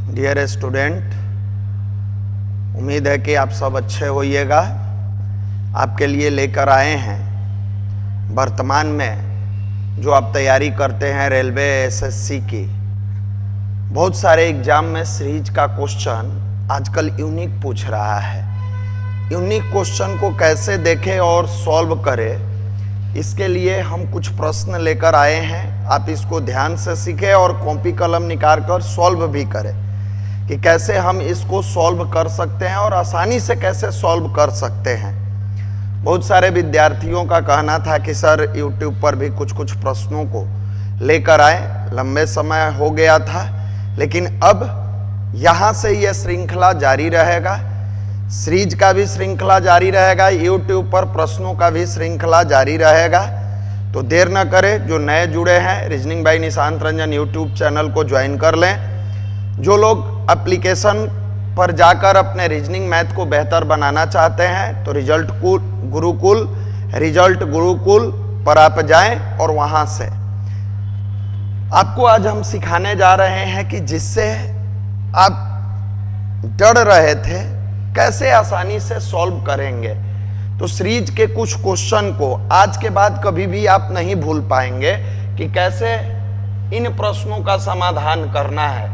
Dear student, उम्मीद है कि आप सब अच्छे होइएगा। आपके लिए लेकर आए हैं वर्तमान में जो आप तैयारी करते हैं रेलवे एसएससी की, बहुत सारे एग्जाम में सीरीज का क्वेश्चन आजकल यूनिक पूछ रहा है। यूनिक क्वेश्चन को कैसे देखें और सॉल्व करें, इसके लिए हम कुछ प्रश्न लेकर आए हैं। आप इसको ध्यान से सीखें और कॉपी कलम निकाल कर सॉल्व भी करें कि कैसे हम इसको सॉल्व कर सकते हैं और आसानी से कैसे सॉल्व कर सकते हैं। बहुत सारे विद्यार्थियों का कहना था कि सर यूट्यूब पर भी कुछ कुछ प्रश्नों को लेकर आए, लंबे समय हो गया था, लेकिन अब यहाँ से यह श्रृंखला जारी रहेगा। सीरीज का भी श्रृंखला जारी रहेगा, यूट्यूब पर प्रश्नों का भी श्रृंखला जारी रहेगा। तो देर न करें, जो नए जुड़े हैं reasoning bye Nishant Ranjan YouTube channel को ज्वाइन कर लें। जो लोग एप्लीकेशन पर जाकर अपने रीजनिंग मैथ को बेहतर बनाना चाहते हैं तो रिजल्ट गुरुकुल पर आप जाएं और वहां से आपको आज हम सिखाने जा रहे हैं कि जिससे आप डर रहे थे कैसे आसानी से सॉल्व करेंगे। तो सीरीज के कुछ क्वेश्चन को आज के बाद कभी भी आप नहीं भूल पाएंगे कि कैसे इन प्रश्नों का समाधान करना है।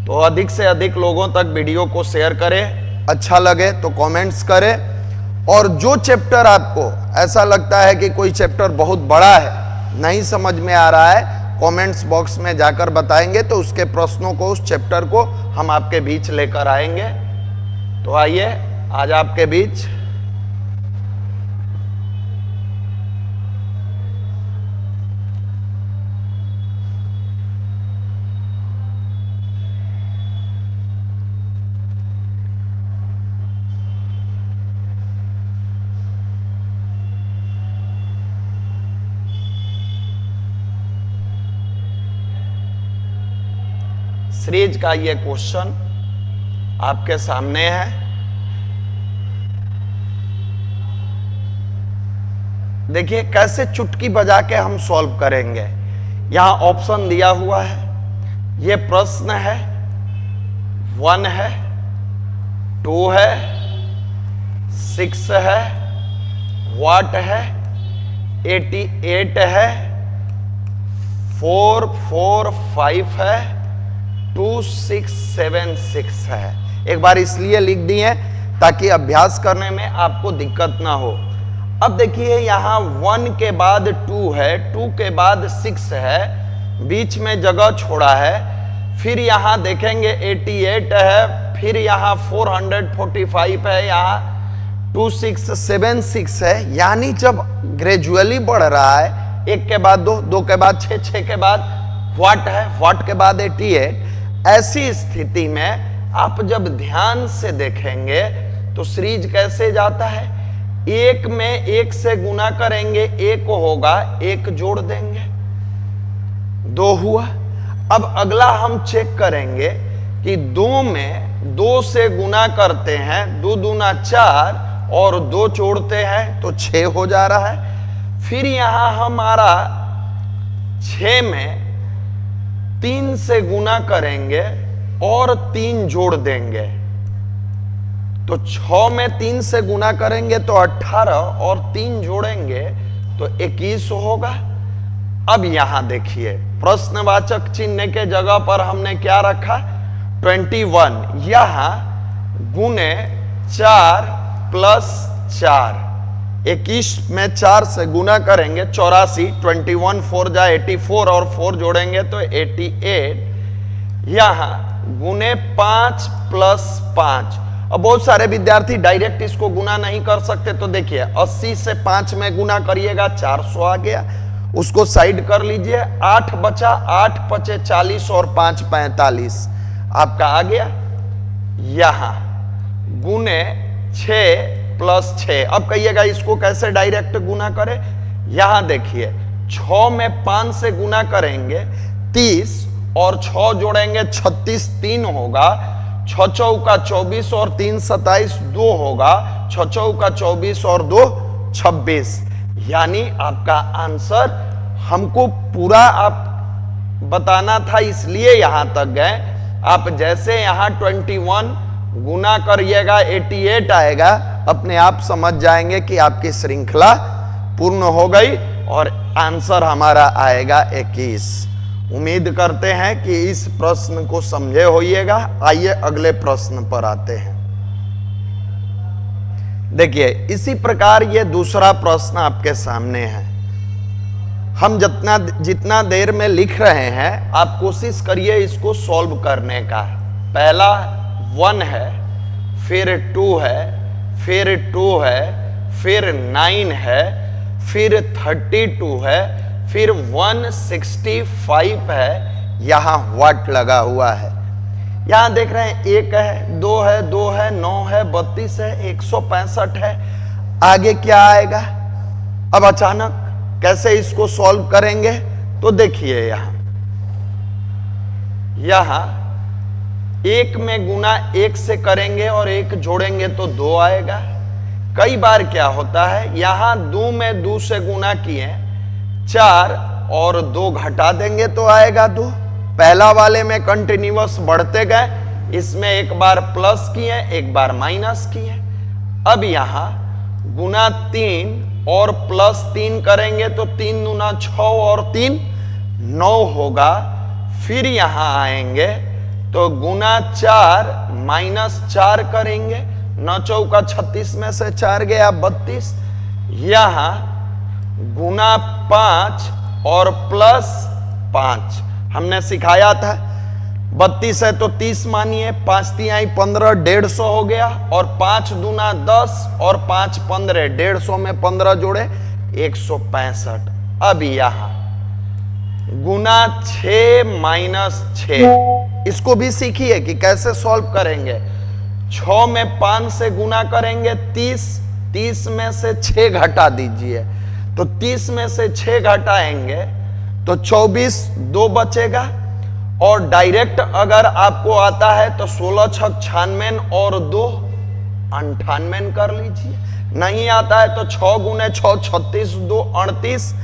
तो अधिक से अधिक लोगों तक वीडियो को शेयर करें, अच्छा लगे तो कमेंट्स करें। और जो चैप्टर आपको ऐसा लगता है कि कोई चैप्टर बहुत बड़ा है, नहीं समझ में आ रहा है, कमेंट्स बॉक्स में जाकर बताएंगे तो उसके प्रश्नों को, उस चैप्टर को हम आपके बीच लेकर आएंगे। तो आइए आज आपके बीच सीरीज का ये क्वेश्चन आपके सामने है। देखिए कैसे चुटकी बजा के हम सॉल्व करेंगे। यहां ऑप्शन दिया हुआ है। ये प्रश्न है, 1 है, 2 है, 6 है, व्हाट है, 88 है, 4 4 5 है, 2 6 7 6 है। एक बार इसलिए लिख दिए ताकि अभ्यास करने में आपको दिक्कत ना हो। अब देखिए यहाँ 1 के बाद 2 है, 2 के बाद 6 है, बीच में जगह छोड़ा है। फिर यहाँ देखेंगे 88 है, फिर यहाँ 445 है, यहाँ 2676 है। यानी जब ग्रेजुअली बढ़ रहा है, 1 के बाद 2, 2 के बाद 6, 6 के बाद व्हाट है, व्हाट के बाद 88। ऐसी स्थिति में आप जब ध्यान से देखेंगे तो सीरीज कैसे जाता है, 1 में 1 से गुना करेंगे, 1 होगा, 1 जोड़ देंगे, 2 हुआ। अब अगला हम चेक करेंगे कि 2 में 2 से गुना करते हैं, 2 दूना 4 और 2 जोड़ते हैं तो 6 हो जा रहा है। फिर यहां हमारा 6 में 3 से गुना करेंगे और 3 जोड़ देंगे तो 6 में 3 से गुना करेंगे तो 18 और 3 जोड़ेंगे तो 21 होगा। अब यहां देखिए प्रश्नवाचक चिन्ह के जगह पर हमने क्या रखा, 21। यहां गुने 4 प्लस 4, 21 में 4 से गुना करेंगे 84, 21 4 जा 84 और 4 जोड़ेंगे तो 88। यहां गुने 5 प्लस 5। अब बहुत सारे विद्यार्थी डायरेक्ट इसको गुना नहीं कर सकते, तो देखिए 80 से 5 में गुना करिएगा 400 आ गया, उसको साइड कर लीजिए। 8 बचा, 8 पचे 40 और 5 45 आपका आ गया। यहां गुने 6 प्लस 6। अब कहिएगा इसको कैसे डायरेक्ट गुना करें। यहां देखिए 6 में 5 से गुना करेंगे 30 और 6 जोड़ेंगे 36, 3 होगा। 6 चौका 24 और 3 27, 2 होगा। 6 चौका 24 और 2 26। यानी आपका आंसर हमको पूरा आप बताना था, इसलिए यहां तक गए आप जैसे यहां 21 गुना करिएगा 88 आएगा, अपने आप समझ जाएंगे कि आपकी श्रृंखला पूर्ण हो गई और आंसर हमारा आएगा 21। उम्मीद करते हैं कि इस प्रश्न को समझे होइएगा। आइए अगले प्रश्न पर आते हैं। देखिए इसी प्रकार ये दूसरा प्रश्न आपके सामने है। हम जितना देर में लिख रहे हैं आप कोशिश करिए इसको सॉल्व करने का। पहला 1 है, फिर 2 है, फिर 2 है, फिर 9 है, फिर 32 है, फिर 165 है। यहां व्हाट लगा हुआ है। यहां देख रहे हैं 1 है, 2 है, 2 है, 9 है, 32 है, 165 है। आगे क्या आएगा? अब अचानक कैसे इसको सॉल्व करेंगे? तो देखिए यहां 1 में गुना 1 से करेंगे और 1 जोड़ेंगे तो 2 आएगा। कई बार क्या होता है, यहां 2 में 2 से गुना किए 4 और 2 घटा देंगे तो आएगा 2। पहला वाले में कंटिन्यूअस बढ़ते गए, इसमें एक बार प्लस किए एक बार माइनस किए। अब यहां गुना 3 और प्लस 3 करेंगे तो 3 दूना 6 और 3 9 होगा। फिर यहां आएंगे तो गुना 4 माइनस 4 करेंगे, 9 चौका 36 में से 4 गया 32। यहां गुना 5 और प्लस 5 हमने सिखाया था। 32 है तो 30 मानिए, 5 तिहाई 15, 150 हो गया। और 5 दूना 10 और 5 15, 150 में 15 जोड़े 165। अब यहां गुना 6 माइनस 6, इसको भी सीखिए कि कैसे सॉल्व करेंगे। 6 में 5 से गुना करेंगे 30, 30 में से 6 घटा दीजिए तो 30 में से 6 घटाएंगे तो 24, 2 बचेगा। और डायरेक्ट अगर आपको आता है तो 16 छक 96 और 2 98 कर लीजिए। नहीं आता है तो 6 गुने 6 36, 2 38,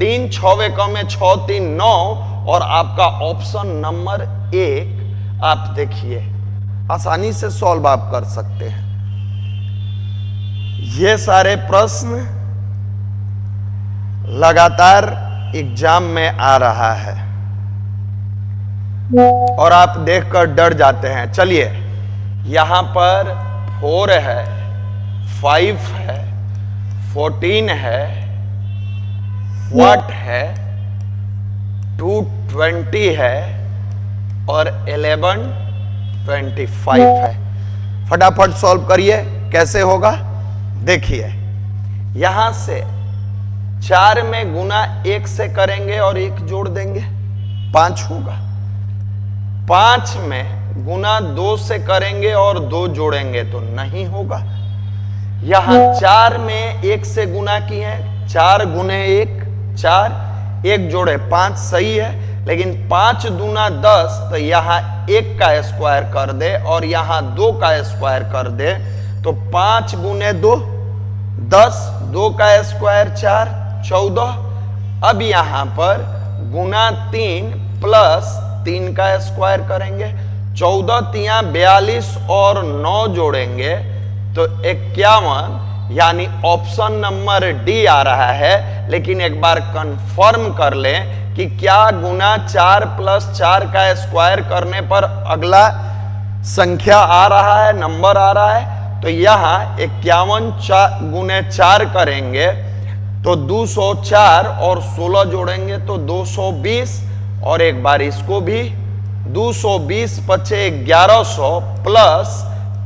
3 6 कम 6 3 9 और आपका ऑप्शन नंबर 1 आप देखिए आसानी से सॉल्व आप कर सकते हैं। ये सारे प्रश्न लगातार एग्जाम में आ रहा है और आप देखकर डर जाते हैं। चलिए यहां पर 4 है, 5 है, 14 है, व्हाट है, 220 है और 1125 है। फटाफट सॉल्व करिए। कैसे होगा देखिए, यहां से 4 में गुना 1 से करेंगे और 1 जोड़ देंगे 5 होगा। 5 में गुना 2 से करेंगे और 2 जोड़ेंगे तो नहीं होगा। यहां 4 में 1 से गुना किए, 4 गुने 1 4, 1 जोड़े 5 सही है। लेकिन 5 दूना 10 तो यहां 1 का स्क्वायर कर दे और यहां 2 का स्क्वायर कर दे तो 5 गुने 2 10, 2 का स्क्वायर 4 14। अब यहां पर गुना 3 प्लस 3 का स्क्वायर करेंगे, 14 तिया 42 और 9 जोड़ेंगे तो 51, यानी ऑप्शन नंबर डी आ रहा है। लेकिन एक बार कंफर्म कर लें कि क्या गुना 4 प्लस 4 का स्क्वायर करने पर अगला संख्या आ रहा है, नंबर आ रहा है। तो यहां 51 गुने 4 करेंगे तो 204 और 16 जोड़ेंगे तो 220 और एक बार इसको भी 220 पचे 1100 प्लस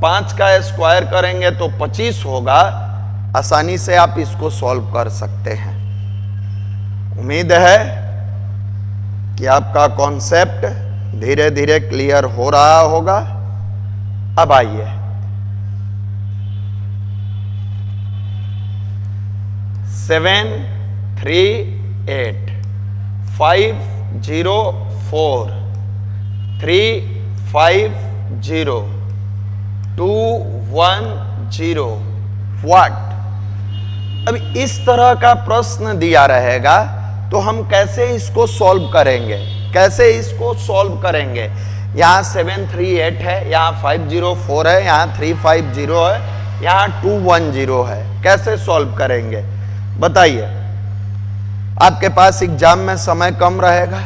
5 का स्क्वायर करेंगे तो 25 होगा। आसानी से आप इसको सॉल्व कर सकते हैं। उम्मीद है कि आपका कॉन्सेप्ट धीरे धीरे क्लियर हो रहा होगा। अब आइए 7 3 8 5 0 4 3 5 0 2 1 0 व्हाट। अब इस तरह का प्रश्न दिया रहेगा तो हम कैसे इसको सॉल्व करेंगे, कैसे इसको सॉल्व करेंगे। यहाँ 738 है, यहाँ 504 है, यहाँ 350 है, यहाँ 210 है। कैसे सॉल्व करेंगे बताइए। आपके पास एग्जाम में समय कम रहेगा,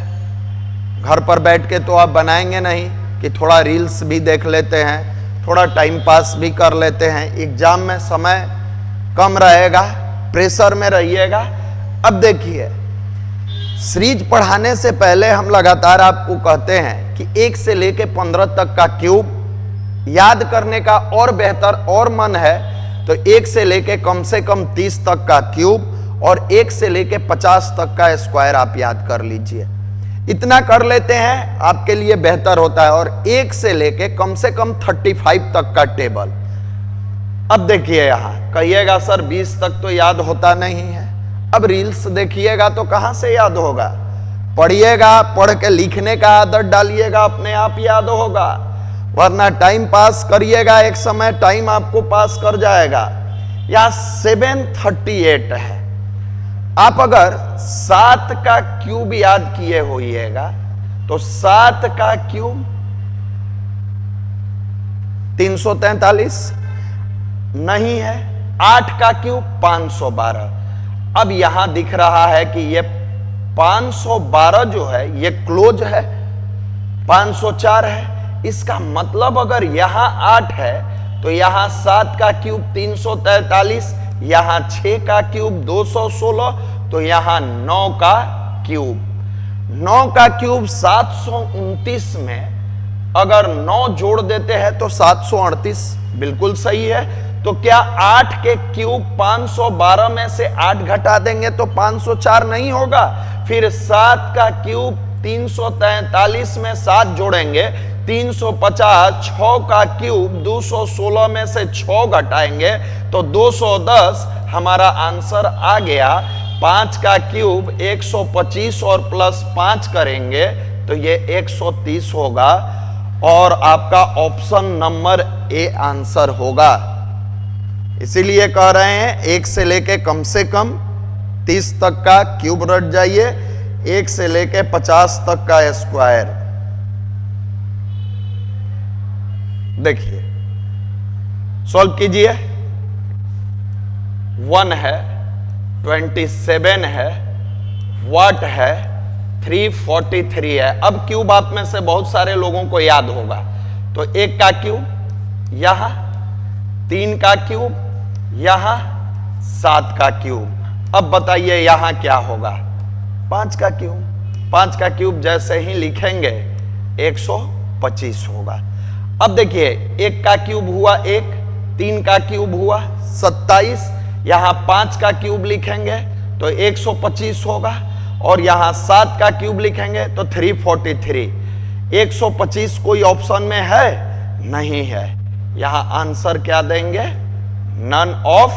घर पर बैठ के तो आप बनाएंगे नहीं कि थोड़ा रील्स भी देख लेते हैं, थोड़ा टाइम पास भी कर लेते हैं। एग्जाम में समय कम रहेगा, प्रेशर में रहिएगा। अब देखिए, सीरीज पढ़ाने से पहले हम लगातार आपको कहते हैं कि 1 से लेके 15 तक का क्यूब याद करने का और बेहतर और मन है तो 1 से लेके कम से कम 30 तक का क्यूब और 1 से लेके 50 तक का स्क्वायर आप याद कर लीजिए। इतना कर लेते हैं आपके लिए बेहतर होता है। और 1 से लेके कम से कम 35 तक का टेबल। अब देखिए, यहां कहिएगा सर 20 तक तो याद होता नहीं है। अब रील्स देखिएगा तो कहां से याद होगा? पढ़िएगा, पढ़ के लिखने का आदत डालिएगा, अपने आप याद होगा। वरना टाइम पास करिएगा, एक समय टाइम आपको पास कर जाएगा। यहां 738 है। आप अगर 7 का क्यूब याद किए होइएगा तो 7 का क्यूब 343 नहीं है। 8 का क्यूब 512। अब यहां दिख रहा है कि ये 512 जो है ये क्लोज है, 504 है। इसका मतलब अगर यहां 8 है तो यहां 7 का क्यूब 343, यहां 6 का क्यूब 216, तो यहां 9 का क्यूब 9 का क्यूब 729 में अगर 9 जोड़ देते हैं तो 738 बिल्कुल सही है। तो क्या 8 के क्यूब 512 में से 8 घटा देंगे तो 504 नहीं होगा? फिर 7 का क्यूब 343 में 7 जोड़ेंगे 350, 6 का क्यूब 216 में से 6 घटाएंगे तो 210 हमारा आंसर आ गया। 5 का क्यूब 125 और प्लस 5 करेंगे तो ये 130 होगा और आपका ऑप्शन नंबर ए आंसर होगा। इसीलिए कह रहे हैं 1 से लेके कम से कम 30 तक का क्यूब रट जाइए, 1 से लेके 50 तक का स्क्वायर। देखिए सॉल्व कीजिए। 1 है, 27 है, वाट है, 343 है। अब क्यूब आप में से बहुत सारे लोगों को याद होगा। तो 1 का क्यूब यहां, 3 का क्यूब यहां, 7 का क्यूब। अब बताइए यहां क्या होगा? 5 का क्यूब। 5 का क्यूब जैसे ही लिखेंगे 125 होगा। अब देखिए 1 का क्यूब हुआ 1, 3 का क्यूब हुआ 27, यहां 5 का क्यूब लिखेंगे तो 125 होगा और यहां 7 का क्यूब लिखेंगे तो 343। 125 कोई ऑप्शन में है? नहीं है। यहां आंसर क्या देंगे? नन ऑफ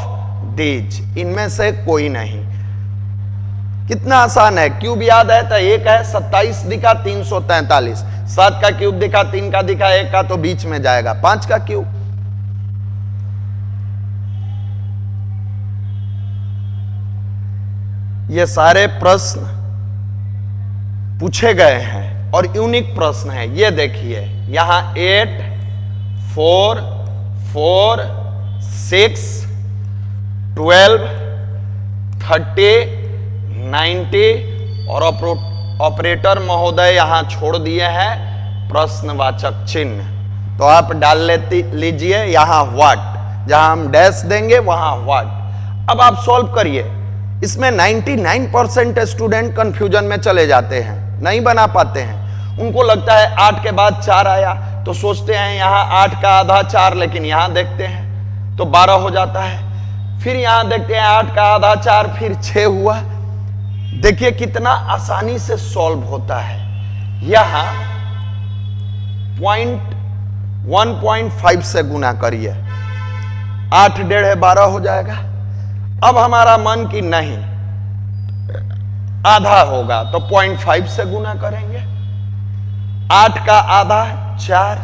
दीज, इनमें से कोई नहीं। कितना आसान है। क्यूब याद है तो 1 है, 27 दिखा 343, 7 का क्यूब दिखा, 3 का दिखा, 1 का तो बीच में जाएगा 5 का क्यूब। ये सारे प्रश्न पूछे गए हैं और यूनिक प्रश्न है। ये देखिए यहां 8, 4, 4, 6, 12, 30, 90 और ऑपरेटर महोदय यहां छोड़ दिए हैं प्रश्नवाचक चिन्ह। तो आप डाल लीजिए यहां व्हाट, जहां हम डैश देंगे वहां व्हाट। अब आप सॉल्व करिए। इसमें 99% स्टूडेंट कंफ्यूजन में चले जाते हैं, नहीं बना पाते हैं। उनको लगता है 8 के बाद 4 आया तो सोचते हैं यहां 8 का आधा 4, लेकिन यहां देखते हैं तो 12 हो जाता है। फिर यहां देखते हैं 8 का आधा 4, फिर 6 हुआ। देखिए कितना आसानी से सॉल्व होता है। यहां 1.5 से गुना करिए, 8 डेढ़ 12 हो जाएगा। अब हमारा मन की नहीं आधा होगा तो 0.5 से गुना करेंगे। 8 का आधा 4,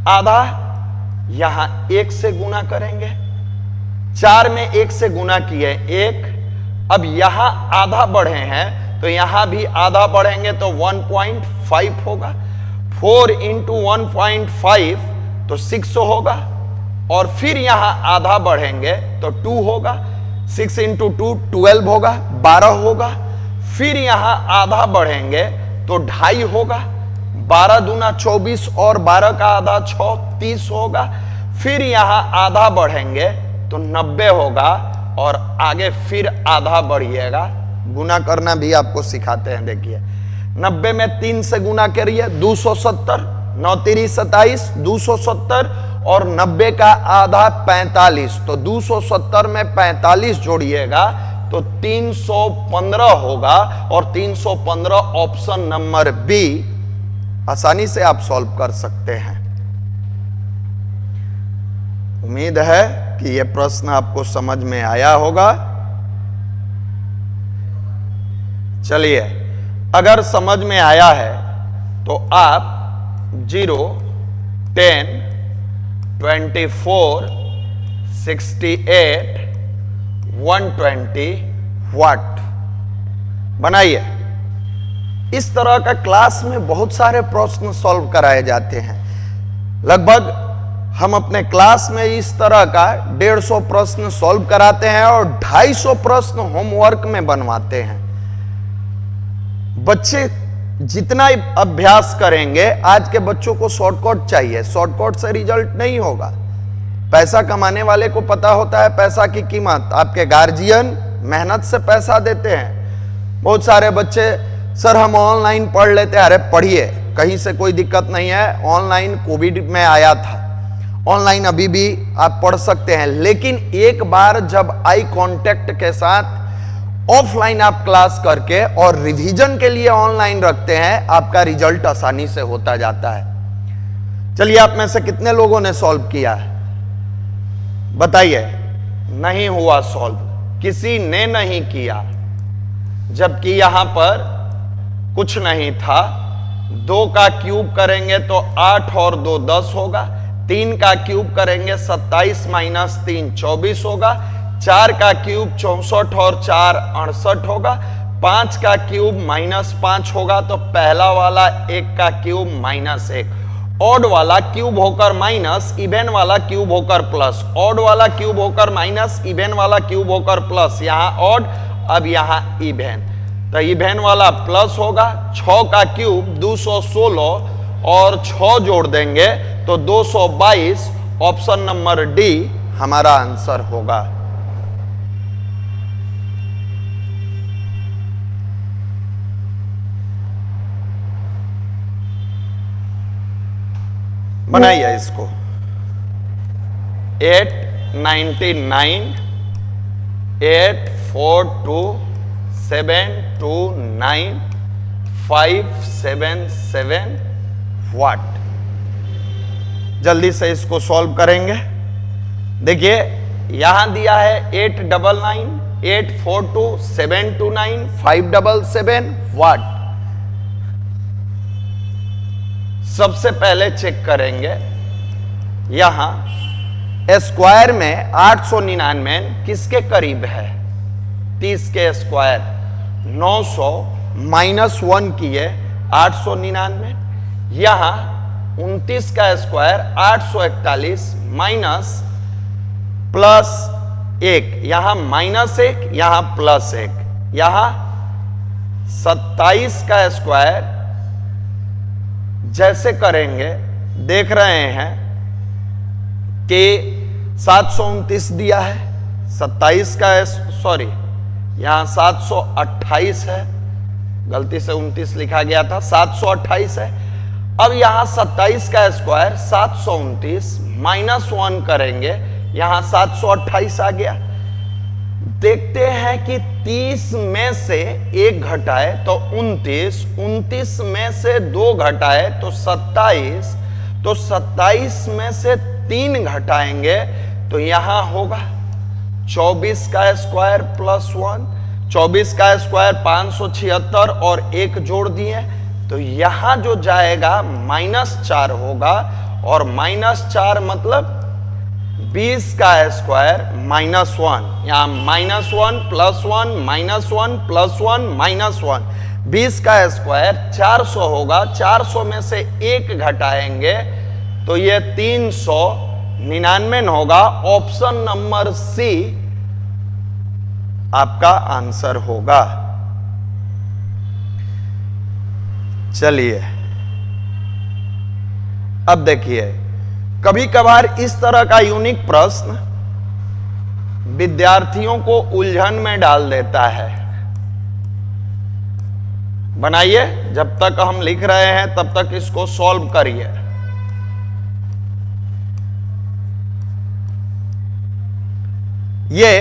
आधा यहां 1 से गुना करेंगे। 4 में 1 से गुना किए 1। अब यहां आधा बढ़े हैं तो यहां भी आधा बढ़ेंगे तो 1.5 होगा। 4 इंटू 1.5 तो 6 होगा, और फिर यहां आधा बढ़ेंगे तो 2 होगा। 6 इंटू 2 12 होगा, 12 होगा। फिर यहां आधा बढ़ेंगे तो 2.5 होगा। 12 दूना 24 और 12 का आधा 6, 30 होगा। फिर यहां आधा बढ़ेंगे तो 90 होगा, और आगे फिर आधा बढ़िएगा। गुना करना भी आपको सिखाते हैं। देखिए 90 में 3 से गुना करिए 270, 9 3 27, 270, और 90 का आधा 45, तो 270 में 45 जोड़िएगा तो 315 होगा, और 315 ऑप्शन नंबर बी आसानी से आप सॉल्व कर सकते हैं। उम्मीद है कि यह प्रश्न आपको समझ में आया होगा। चलिए, अगर समझ में आया है तो आप 0, 10, 24, 68, 120 वाट बनाइए। इस तरह का क्लास में बहुत सारे प्रश्न सॉल्व कराए जाते हैं। लगभग हम अपने क्लास में इस तरह का 150 प्रश्न सॉल्व कराते हैं, और 250 प्रश्न होमवर्क में बनवाते हैं। बच्चे जितना ही अभ्यास करेंगे, आज के बच्चों को शॉर्टकट चाहिए, शॉर्टकट से रिजल्ट नहीं होगा। पैसा कमाने वाले को पता होता है पैसा की कीमत। आपके गार्जियन मेहनत से पैसा देते हैं। बहुत सारे बच्चे, सर हम ऑनलाइन पढ़ लेते हैं। अरे पढ़िए, कहीं से कोई दिक्कत नहीं है। ऑनलाइन कोविड में आया था, ऑनलाइन अभी भी आप पढ़ सकते हैं, लेकिन एक बार जब आई कांटेक्ट के साथ ऑफलाइन आप क्लास करके और रिवीजन के लिए ऑनलाइन रखते हैं, आपका रिजल्ट आसानी से होता जाता है। चलिए, आप में से कितने लोगों ने सॉल्व किया है बताइए। नहीं हुआ सॉल्व, किसी ने नहीं किया, जबकि यहां पर कुछ नहीं था। 2 का क्यूब करेंगे तो 8 और 2 10 होगा। 3 का क्यूब करेंगे 27 माइनस 3 24 होगा। 4 का क्यूब 64 और 4 68 होगा। 5 का क्यूब माइनस 5 होगा, तो पहला वाला 1 का क्यूब माइनस 1। ऑड वाला क्यूब होकर माइनस, इवेन वाला क्यूब होकर प्लस। ऑड वाला क्यूब होकर माइनस, इवेन वाला क्यूब होकर प्लस। यहां ऑड, अब यहां इवेन, तो इवेन वाला प्लस होगा। 6 का क्यूब 216 और 6 जोड़ देंगे तो 222। ऑप्शन नंबर डी हमारा आंसर होगा। बनाइए इसको। 899, 842, 729, 577 वाट। जल्दी से इसको सॉल्व करेंगे। देखिए यहां दिया है 899, 842, 729, 577 वाट। सबसे पहले चेक करेंगे, यहां स्क्वायर में 899 किसके करीब है? 30 के स्क्वायर। 900 माइनस 1 किए 899। यहां 29 का स्क्वायर 841 माइनस प्लस 1, यहां माइनस 1, यहां प्लस 1। यहां 27 का स्क्वायर जैसे करेंगे, देख रहे हैं कि 729 दिया है। 27 का सॉरी, यहां 728 है, गलती से 29 लिखा गया था, 728 है। अब यहां 27 का स्क्वायर 729 माइनस 1 करेंगे, यहां 728 आ गया। देखते हैं कि 30 में से 1 घटाए तो 29, 29 में से 2 घटाए तो 27, तो 27 में से 3 घटाएंगे तो यहां होगा 24 का स्क्वायर प्लस 1। 24 का स्क्वायर 576 और 1 जोड़ दिए तो यहां जो जाएगा -4 होगा, और -4 मतलब 20 का स्क्वायर -1, यहां -1 +1 -1 +1 -1 20 का स्क्वायर 400 होगा, 400 में से 1 घटाएंगे तो ये 399 होगा। ऑप्शन नंबर सी आपका आंसर होगा। चलिए अब देखिए, कभी कभार इस तरह का यूनिक प्रश्न विद्यार्थियों को उलझन में डाल देता है। बनाइए, जब तक हम लिख रहे हैं तब तक इसको सॉल्व करिए। ये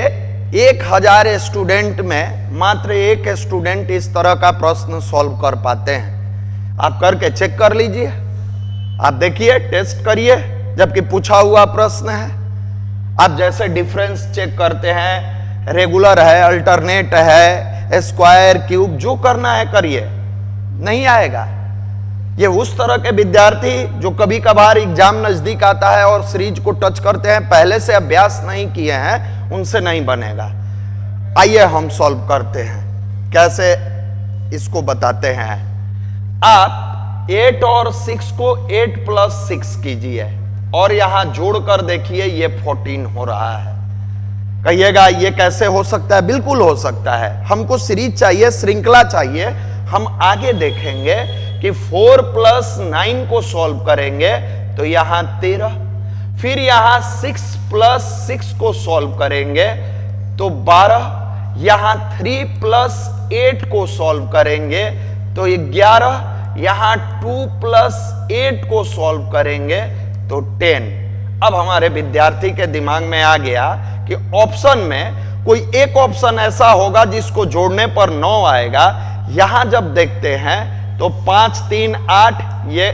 1000 स्टूडेंट में मात्र एक स्टूडेंट इस तरह का प्रश्न सॉल्व कर पाते हैं। आप करके चेक कर लीजिए, आप देखिए, टेस्ट करिए, जबकि पूछा हुआ प्रश्न है। आप जैसे डिफरेंस चेक करते हैं, रेगुलर है, अल्टरनेट है, स्क्वायर, क्यूब, जो करना है करिए, नहीं आएगा। ये उस तरह के विद्यार्थी जो कभी कभार एग्जाम नजदीक आता है और सीरीज को टच करते हैं, पहले से अभ्यास नहीं किए हैं, उनसे नहीं बनेगा। आइए हम सॉल्व करते हैं, कैसे इसको बताते हैं। आप 8 और 6 को 8 + 6 कीजिए और यहां जोड़कर देखिए, ये 14 हो रहा है। कहिएगा ये कैसे हो सकता है? बिल्कुल हो सकता है। हमको सीरीज चाहिए, श्रृंखला चाहिए। हम आगे देखेंगे कि 4 + 9 को सॉल्व करेंगे तो यहां 13, फिर यहां 6 + 6 को सॉल्व करेंगे तो 12, यहां 3 + 8 को सॉल्व करेंगे तो 11, यहां 2 + 8 को सॉल्व करेंगे तो 10। अब हमारे विद्यार्थी के दिमाग में आ गया कि ऑप्शन में कोई एक ऑप्शन ऐसा होगा जिसको जोड़ने पर 9 आएगा। यहां जब देखते हैं तो 5 3 8, ये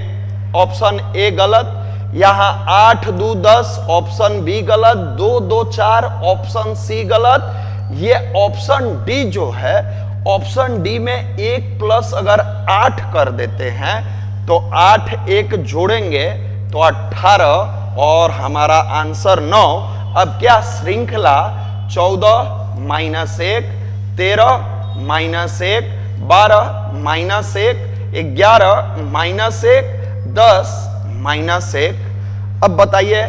ऑप्शन ए गलत, यहां 8 2 10, ऑप्शन बी गलत, 2 2 4, ऑप्शन सी गलत। ये ऑप्शन डी जो है, ऑप्शन डी में 1 + अगर 8 कर देते हैं तो 8 1 जोड़ेंगे तो 18 और हमारा आंसर 9। अब क्या श्रृंखला 14 - 1, 13 - 1, 12 - 1, 11 - 1, 10 - 1। अब बताइए,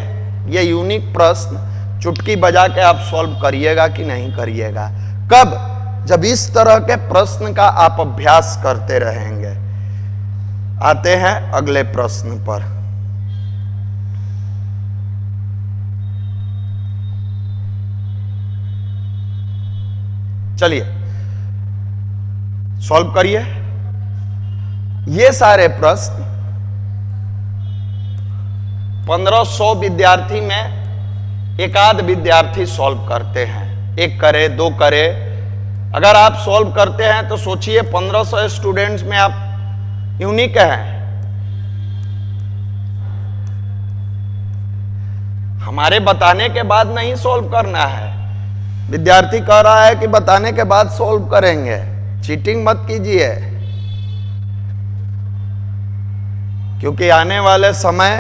ये यूनिक प्रश्न चुटकी बजा के आप सॉल्व करिएगा कि नहीं करिएगा? कब? जब इस तरह के प्रश्न का आप अभ्यास करते रहेंगे। आते हैं अगले प्रश्न पर। चलिए सॉल्व करिए। ये सारे प्रश्न 1500 विद्यार्थी में एक आध विद्यार्थी सॉल्व करते हैं। 1 करे, 2 करे। अगर आप सॉल्व करते हैं तो सोचिए 1500 स्टूडेंट्स में आप यूनिक हैं। हमारे बताने के बाद नहीं सॉल्व करना है। विद्यार्थी कह रहा है कि बताने के बाद सॉल्व करेंगे। चीटिंग मत कीजिए, क्योंकि आने वाले समय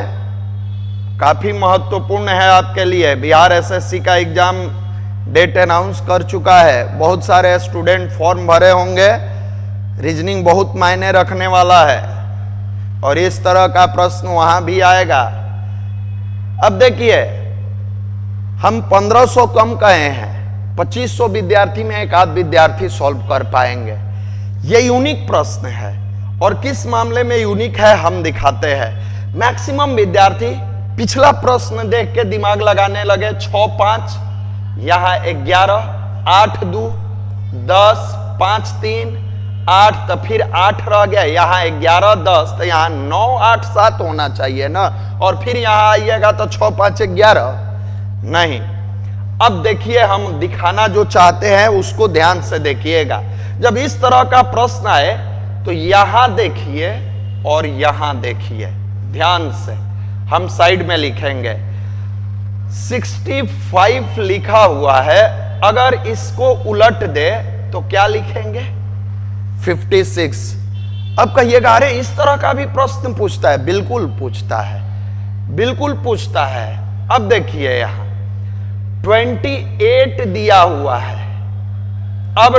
काफी महत्वपूर्ण है आपके लिए। बिहार एसएससी का एग्जाम डेट अनाउंस कर चुका है। बहुत सारे स्टूडेंट फॉर्म भरे होंगे। रीजनिंग बहुत मायने रखने वाला है और इस तरह का प्रश्न वहां भी आएगा। अब देखिए, हम 1500 कम कहे हैं, 2500 विद्यार्थी में एक आध विद्यार्थी सॉल्व कर पाएंगे। यह यूनिक प्रश्न है और किस मामले में यूनिक है हम दिखाते हैं। मैक्सिमम विद्यार्थी पिछला प्रश्न देख के दिमाग लगाने लगे। 6 5, यहां 11, 8 2 10, 5 3 8, तो फिर 8 रह गया। यहां 11 10, तो यहां 9 8 7 होना चाहिए ना। और फिर यहां आइएगा तो 6 5 11 नहीं। अब देखिए, हम दिखाना जो चाहते हैं उसको ध्यान से देखिएगा। जब इस तरह का प्रश्न आए तो यहां देखिए और यहां देखिए ध्यान से। हम साइड में लिखेंगे 65 लिखा हुआ है, अगर इसको उलट दे तो क्या लिखेंगे? 56। अब कहिएगा अरे इस तरह का भी प्रश्न पूछता है। बिल्कुल पूछता है, बिल्कुल पूछता है। अब देखिए यहां 28 दिया हुआ है। अब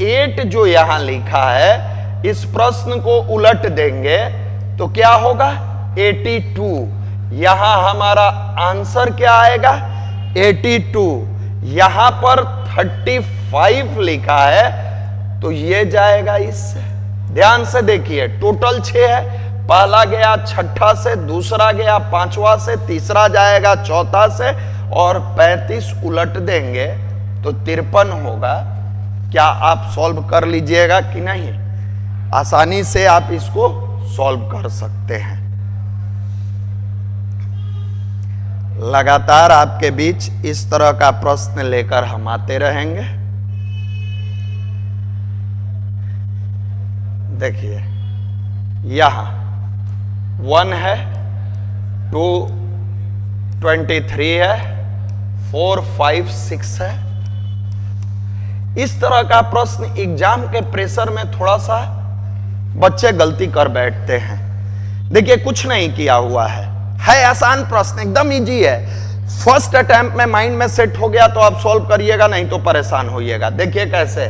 8 जो यहां लिखा है, इस प्रश्न को उलट देंगे तो क्या होगा? 82। यहां हमारा आंसर क्या आएगा? 82। यहां पर 35 लिखा है तो ये जाएगा इससे। ध्यान से देखिए, टोटल 6 है। पहला गया छठा से, दूसरा गया पांचवा से, तीसरा जाएगा चौथा से, और 35 उलट देंगे तो 53 होगा। क्या आप सॉल्व कर लीजिएगा कि नहीं? आसानी से आप इसको सॉल्व कर सकते हैं। लगातार आपके बीच इस तरह का प्रश्न लेकर हम आते रहेंगे। देखिए, यहां 1 है, 2 23 है, 4 5 6 है। इस तरह का प्रश्न एग्जाम के प्रेशर में थोड़ा सा बच्चे गलती कर बैठते हैं। देखिए, कुछ नहीं किया हुआ है आसान प्रश्न, एकदम इजी है। फर्स्ट अटेम्प्ट में माइंड में सेट हो गया तो आप सॉल्व करिएगा, नहीं तो परेशान होइएगा। देखिए कैसे,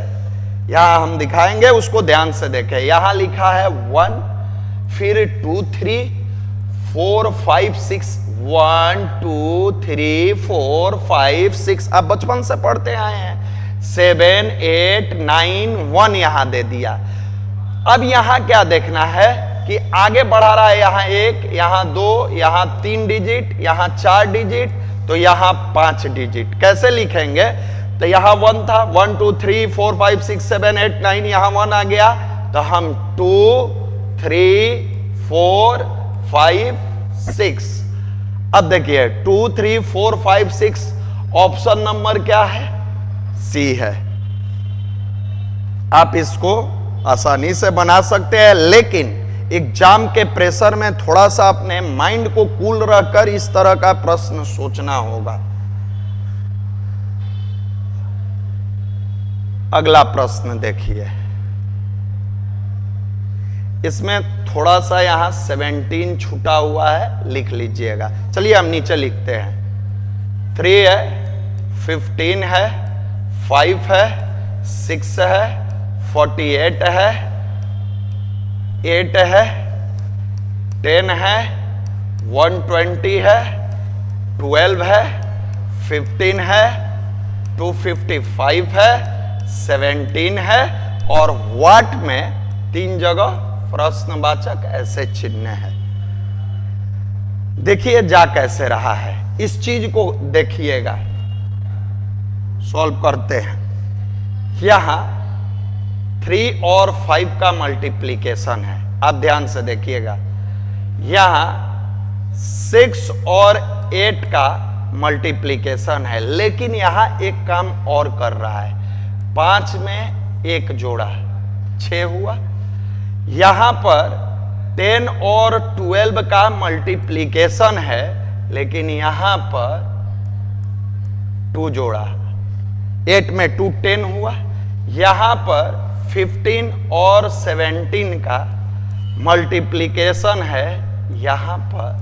यहां हम दिखाएंगे, उसको ध्यान से देखें। यहां लिखा है 1, फिर 2 3 4 5 6, 1 2 3 4 5 6, आप बचपन से पढ़ते आए हैं। 7 8 9 1 यहां दे दिया। अब यहां क्या देखना है कि आगे बढ़ा रहा है। यहां 1, यहां 2, यहां 3 डिजिट, यहां 4 डिजिट, तो यहां 5 डिजिट। कैसे लिखेंगे? तो यहां 1 था, 1 2 3 4 5 6 7 8 9, यहां 1 आ गया तो हम 2 3 4 5 6। अब देखिए 2 3 4 5 6, ऑप्शन नंबर क्या है? सी है। आप इसको आसानी से बना सकते हैं, लेकिन एग्जाम के प्रेशर में थोड़ा सा अपने माइंड को कूल रखकर इस तरह का प्रश्न सोचना होगा। अगला प्रश्न देखिए, इसमें थोड़ा सा यहां 17 छूटा हुआ है, लिख लीजिएगा। चलिए हम नीचे लिखते हैं। 3 है, 15 है, 5 है, 6 है, 48 है, 8 है, 10 है, 120 है, 12 है, 15 है, 255 है, 17 है, और व्हाट में 3 जगह प्रश्नवाचक ऐसे चिन्ह है। देखिए जा कैसे रहा है, इस चीज को देखिएगा। सॉल्व करते हैं। यहां 3 और 5 का मल्टीप्लीकेशन है, आप ध्यान से देखिएगा। यहां 6 और 8 का मल्टीप्लीकेशन है, लेकिन यहां एक काम और कर रहा है। 5 में 1 जोड़ा, 6 हुआ। यहां पर 10 और 12 का मल्टीप्लीकेशन है, लेकिन यहां पर 2 जोड़ा, 8 में 2 10 हुआ। यहां पर 15 और 17 का मल्टीप्लीकेशन है, यहां पर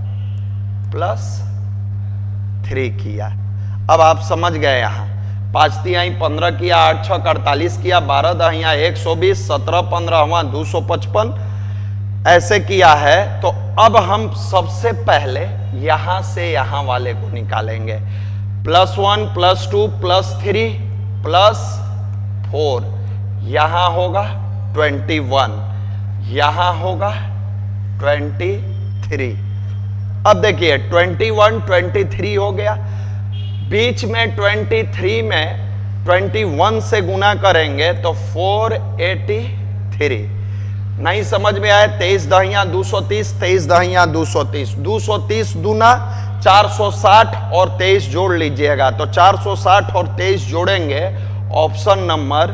+3 किया। अब आप समझ गए, यहां 5 तिहाई 15 किया, 8 6 48 किया, 12 दहिया 120, 17 15 हुआ 255, ऐसे किया है। तो अब हम सबसे पहले यहां से यहां वाले को निकालेंगे। +1 +2 +3 +4, यहां होगा 21, यहां होगा 23। अब देखिए 21 23 हो गया। बीच में 23 में 21 से गुना करेंगे तो 483। नहीं समझ में आए, 23 दहिया 230, 23 दहिया 230, 230 दूना 460 और 23 जोड़ लीजिएगा तो 460 और 23 जोड़ेंगे, ऑप्शन नंबर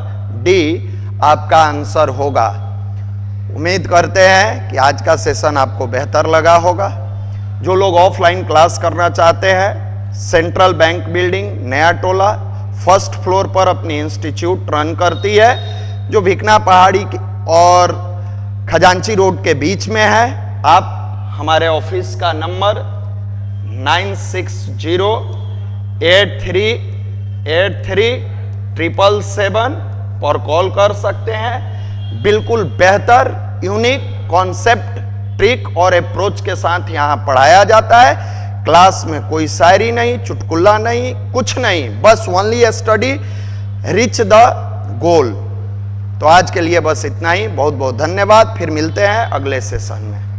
डी आपका आंसर होगा। उम्मीद करते हैं कि आज का सेशन आपको बेहतर लगा होगा। जो लोग ऑफलाइन क्लास करना चाहते हैं, सेंट्रल बैंक बिल्डिंग, नया टोला, फर्स्ट फ्लोर पर अपनी इंस्टीट्यूट रन करती है, जो भिकना पहाड़ी और खजांची रोड के बीच में है। आप हमारे ऑफिस का नंबर 9608383777 और कॉल कर सकते हैं। बिल्कुल बेहतर यूनिक कॉन्सेप्ट, ट्रिक और अप्रोच के साथ यहाँ पढ़ाया जाता है। क्लास में कोई शायरी नहीं, चुटकुला नहीं, कुछ नहीं, बस only study, reach the goal. तो आज के लिए बस इतना ही। बहुत बहुत धन्यवाद। फिर मिलते हैं अगले सेशन में।